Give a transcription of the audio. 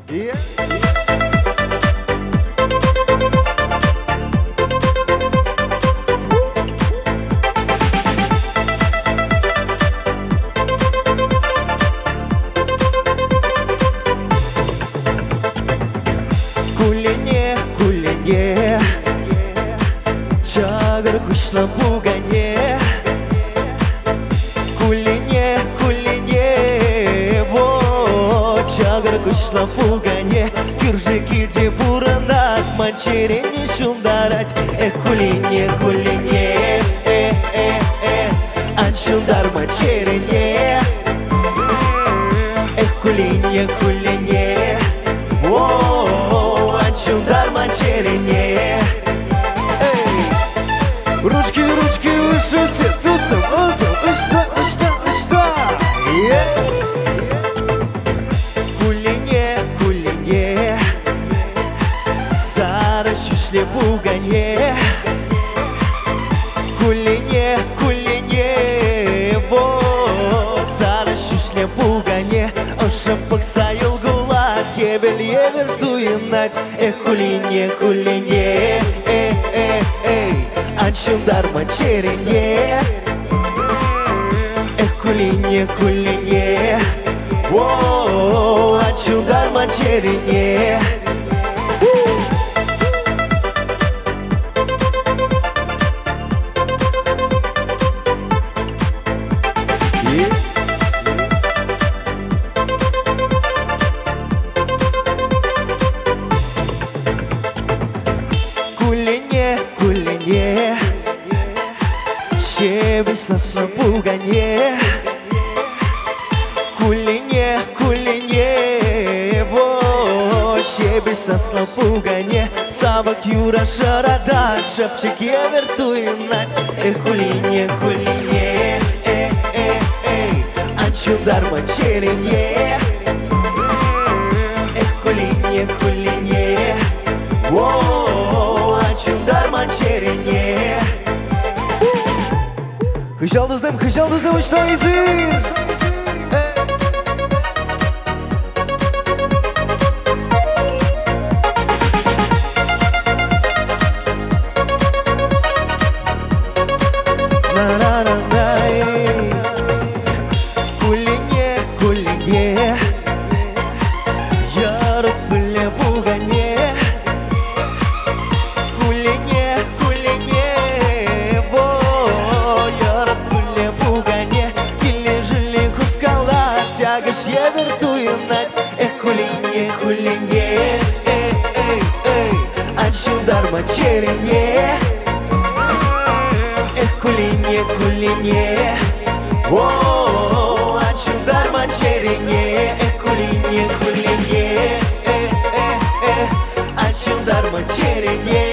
Кулине, кулине, чагыр кушла бугане. Кулине, кулине, во, чагыр кушла бугане. Кюржики де буранат, манчерени шундарать. Кулине, кулине, аншундар манчерене. Кулине, кулине, во, аншундар манчерене. Ручки, ручки выше, все тусом, узом, что? Кулине, кулине, сара шишле бугане. Кулине, кулине, во, сара шишле бугане. Ошапак сайыл гулат, ебель евер дуенать. Кулине, кулине, аншундар манчерене. Кулине, кулине, во, аншундар манчерене. Кулине, кулине, щебечь со слабугане. Кулине, кулине, во, щебечь со слабугане. Савак юра шарада, шапчик евер туинать. Кулине, кулине, аншундар манчерене. Кулине, кулине, во, аншундар манчерене. Хыжалдызым, что язык? Кулине, кулине, я распыле бугане. Кулине, кулине, во, я распыле бугане. Или жили хускала, тягаш я вертуенать. Кулине, кулине, аншундар манчерене. Кулине, кулине, во, аншундар манчерене. Кулине, кулине, аншундар манчерене.